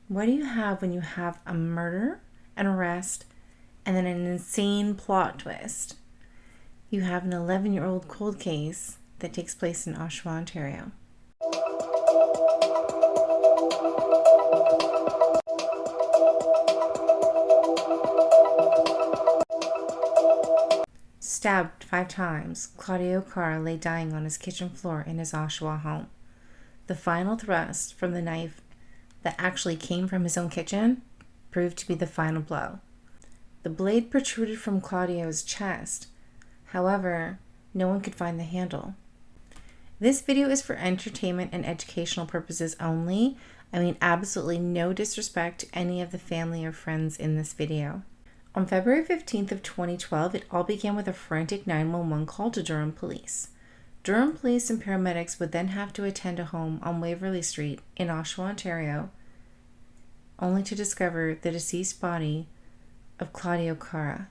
What do you have when you have a murder, an arrest, and then an insane plot twist? You have an 11-year-old cold case that takes place in Oshawa, Ontario. Stabbed 5 times, Claudio Cara lay dying on his kitchen floor in his Oshawa home. The final thrust from the knife that actually came from his own kitchen proved to be the final blow. The blade protruded from Claudio's chest. However, no one could find the handle. This video is for entertainment and educational purposes only. I mean, absolutely no disrespect to any of the family or friends in this video. On February 15th of 2012, it all began with a frantic 911 call to Durham police. Durham police and paramedics would then have to attend a home on Waverley Street in Oshawa, Ontario, only to discover the deceased body of Claudio Cara.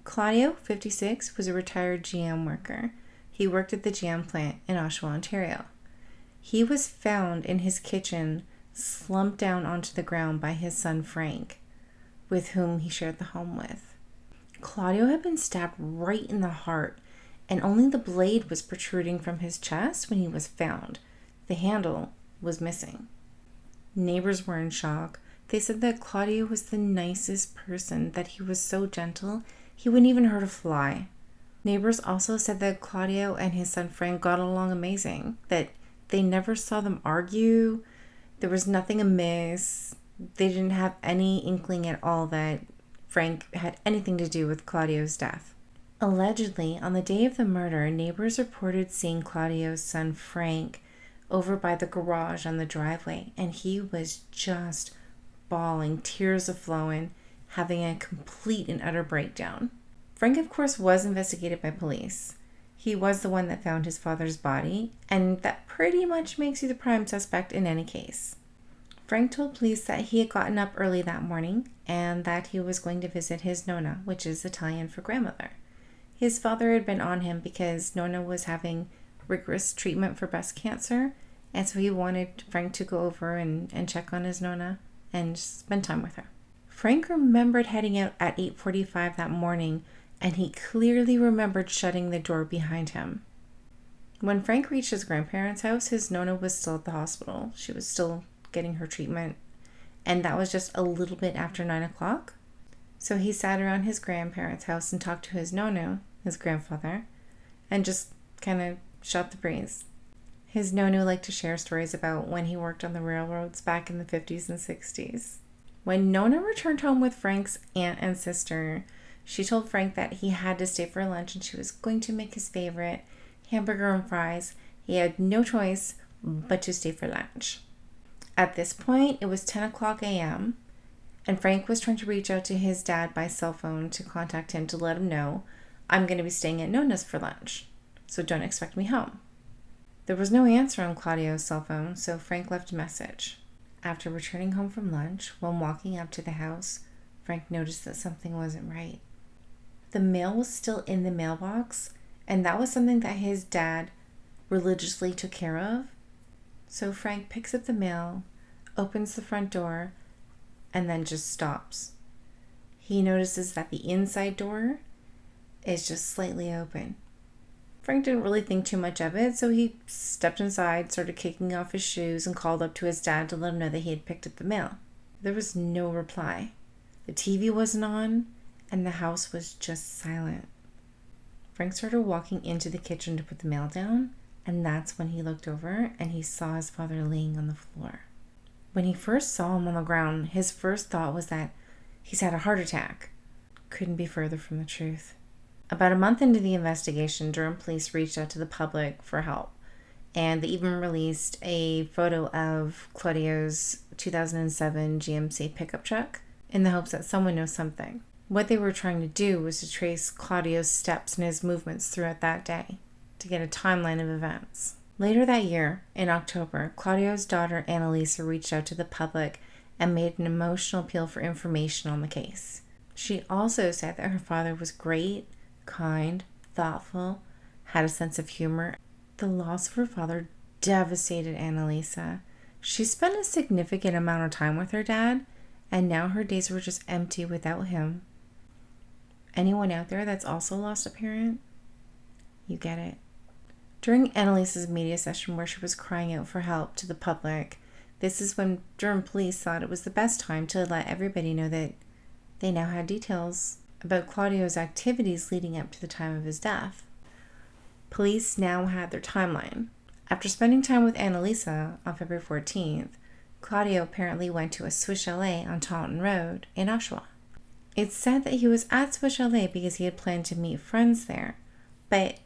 Claudio, 56, was a retired GM worker. He worked at the GM plant in Oshawa, Ontario. He was found in his kitchen, slumped down onto the ground by his son Frank, with whom he shared the home with. Claudio had been stabbed right in the heart, and only the blade was protruding from his chest when he was found. The handle was missing. Neighbors were in shock. They said that Claudio was the nicest person, that he was so gentle, he wouldn't even hurt a fly. Neighbors also said that Claudio and his son Frank got along amazing, that they never saw them argue, there was nothing amiss. They didn't have any inkling at all that Frank had anything to do with Claudio's death. Allegedly, on the day of the murder, neighbors reported seeing Claudio's son Frank over by the garage on the driveway, and he was just bawling, tears a flowing, having a complete and utter breakdown. Frank, of course, was investigated by police. He was the one that found his father's body, and that pretty much makes you the prime suspect in any case. Frank told police that he had gotten up early that morning and that he was going to visit his nonna, which is Italian for grandmother. His father had been on him because Nonna was having rigorous treatment for breast cancer, and so he wanted Frank to go over and check on his nonna and spend time with her. Frank remembered heading out at 8:45 that morning, and he clearly remembered shutting the door behind him. When Frank reached his grandparents' house, his nonna was still at the hospital. She was still getting her treatment, and that was just a little bit after 9 o'clock. So he sat around his grandparents' house and talked to his nonu, his grandfather, and just kind of shot the breeze. His nonu liked to share stories about when he worked on the railroads back in the 50s and 60s. When Nona returned home with Frank's aunt and sister, she told Frank that he had to stay for lunch and she was going to make his favorite hamburger and fries. He had no choice but to stay for lunch. At this point, it was 10 o'clock a.m., and Frank was trying to reach out to his dad by cell phone to contact him to let him know, I'm going to be staying at Nona's for lunch, so don't expect me home. There was no answer on Claudio's cell phone, so Frank left a message. After returning home from lunch, when walking up to the house, Frank noticed that something wasn't right. The mail was still in the mailbox, and that was something that his dad religiously took care of. So Frank picks up the mail, opens the front door, and then just stops. He notices that the inside door is just slightly open. Frank didn't really think too much of it, so he stepped inside, started kicking off his shoes, and called up to his dad to let him know that he had picked up the mail. There was no reply. The TV wasn't on, and the house was just silent. Frank started walking into the kitchen to put the mail down, and that's when he looked over and he saw his father laying on the floor. When he first saw him on the ground, his first thought was that he's had a heart attack. Couldn't be further from the truth. About a month into the investigation, Durham police reached out to the public for help, and they even released a photo of Claudio's 2007 GMC pickup truck in the hopes that someone knows something. What they were trying to do was to trace Claudio's steps and his movements throughout that day, to get a timeline of events. Later that year, in October, Claudio's daughter Annalisa reached out to the public and made an emotional appeal for information on the case. She also said that her father was great, kind, thoughtful, had a sense of humor. The loss of her father devastated Annalisa. She spent a significant amount of time with her dad, and now her days were just empty without him. Anyone out there that's also lost a parent? You get it. During Annalise's media session where she was crying out for help to the public, this is when Durham police thought it was the best time to let everybody know that they now had details about Claudio's activities leading up to the time of his death. Police now had their timeline. After spending time with Annalisa on February 14th, Claudio apparently went to a Swiss chalet on Taunton Road in Oshawa. It's said that he was at Swiss chalet because he had planned to meet friends there, but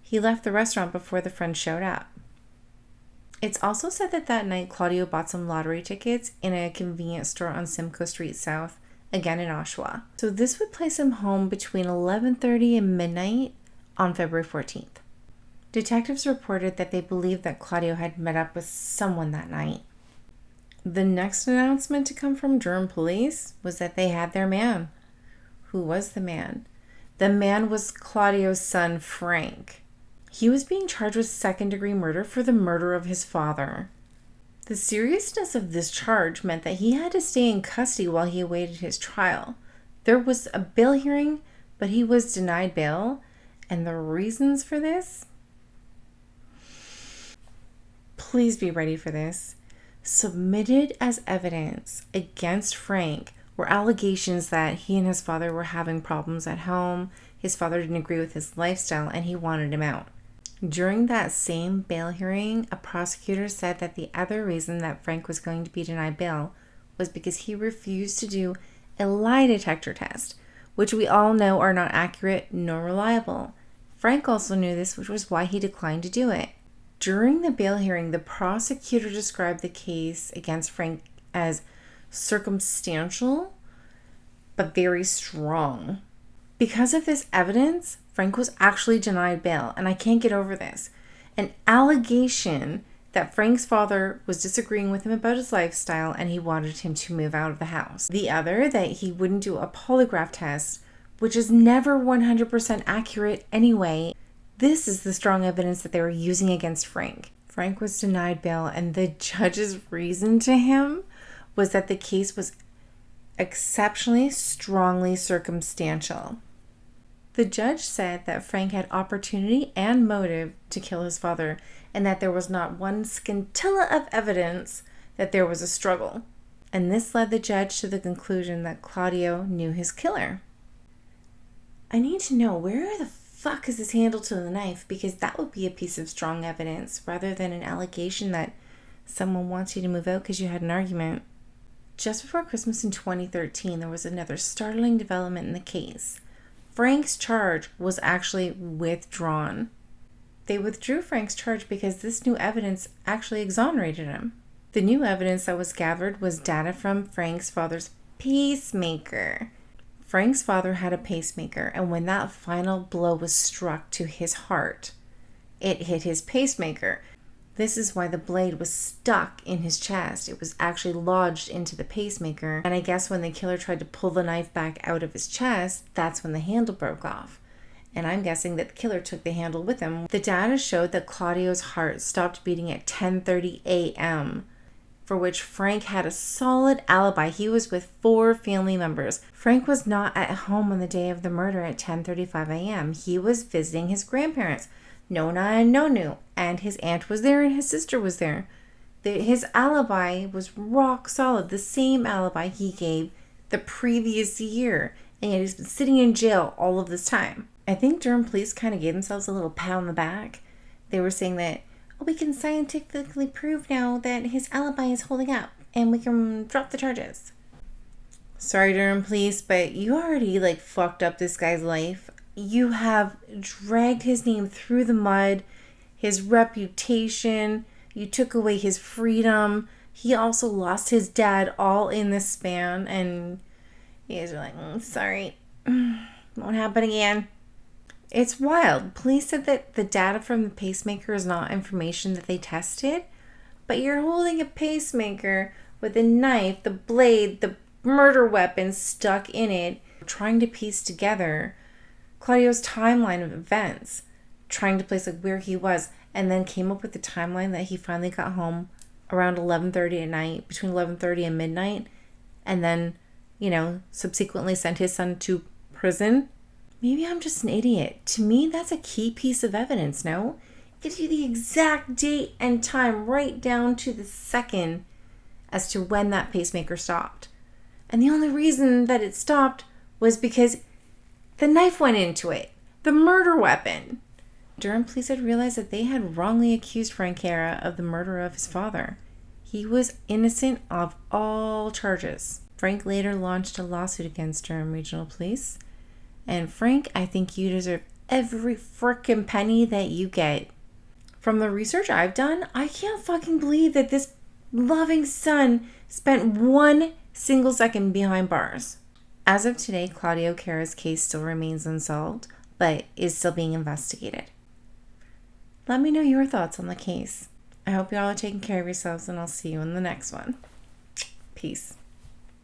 he left the restaurant before the friends showed up. It's also said that that night Claudio bought some lottery tickets in a convenience store on Simcoe Street South, again in Oshawa. So this would place him home between 11:30 and midnight on February 14th. Detectives reported that they believed that Claudio had met up with someone that night. The next announcement to come from Durham police was that they had their man. Who was the man? The man was Claudio's son, Frank. He was being charged with second-degree murder for the murder of his father. The seriousness of this charge meant that he had to stay in custody while he awaited his trial. There was a bail hearing, but he was denied bail, and the reasons for this? Please be ready for this. Submitted as evidence against Frank were allegations that he and his father were having problems at home, his father didn't agree with his lifestyle, and he wanted him out. During that same bail hearing, a prosecutor said that the other reason that Frank was going to be denied bail was because he refused to do a lie detector test, which we all know are not accurate nor reliable. Frank also knew this, which was why he declined to do it. During the bail hearing, the prosecutor described the case against Frank as circumstantial, but very strong. Because of this evidence, Frank was actually denied bail, and I can't get over this. An allegation that Frank's father was disagreeing with him about his lifestyle and he wanted him to move out of the house. The other, that he wouldn't do a polygraph test, which is never 100% accurate anyway. This is the strong evidence that they were using against Frank. Frank was denied bail, and the judge's reason to him was that the case was exceptionally strongly circumstantial. The judge said that Frank had opportunity and motive to kill his father, and that there was not one scintilla of evidence that there was a struggle. And this led the judge to the conclusion that Claudio knew his killer. I need to know, where the fuck is this handle to the knife? Because that would be a piece of strong evidence rather than an allegation that someone wants you to move out because you had an argument. Just before Christmas in 2013, there was another startling development in the case. Frank's charge was actually withdrawn. They withdrew Frank's charge because this new evidence actually exonerated him. The new evidence that was gathered was data from Frank's father's pacemaker. Frank's father had a pacemaker, and when that final blow was struck to his heart, it hit his pacemaker. This is why the blade was stuck in his chest. It was actually lodged into the pacemaker. And I guess when the killer tried to pull the knife back out of his chest, that's when the handle broke off. And I'm guessing that the killer took the handle with him. The data showed that Claudio's heart stopped beating at 10:30 a.m., for which Frank had a solid alibi. He was with 4 family members. Frank was not at home on the day of the murder at 10:35 a.m. He was visiting his grandparents, Nona and Nonu, and his aunt was there and his sister was there. His alibi was rock solid, the same alibi he gave the previous year, and yet he's been sitting in jail all of this time. I think Durham police kind of gave themselves a little pat on the back. They were saying that, oh, we can scientifically prove now that his alibi is holding up and we can drop the charges. Sorry, Durham police, but you already fucked up this guy's life. You have dragged his name through the mud, his reputation. You took away his freedom. He also lost his dad all in this span. And you guys are like, sorry, won't happen again. It's wild. Police said that the data from the pacemaker is not information that they tested. But you're holding a pacemaker with a knife, the blade, the murder weapon stuck in it, trying to piece together Claudio's timeline of events, trying to place where he was, and then came up with the timeline that he finally got home around 11:30 at night, between 11:30 and midnight, and then, subsequently sent his son to prison. Maybe I'm just an idiot. To me, that's a key piece of evidence, no? It gives you the exact date and time right down to the second as to when that pacemaker stopped. And the only reason that it stopped was because the knife went into it. The murder weapon. Durham police had realized that they had wrongly accused Frank Cara of the murder of his father. He was innocent of all charges. Frank later launched a lawsuit against Durham Regional Police. And Frank, I think you deserve every frickin' penny that you get. From the research I've done, I can't fucking believe that this loving son spent 1 single second behind bars. As of today, Claudio Cara's case still remains unsolved, but is still being investigated. Let me know your thoughts on the case. I hope you all are taking care of yourselves, and I'll see you in the next one. Peace.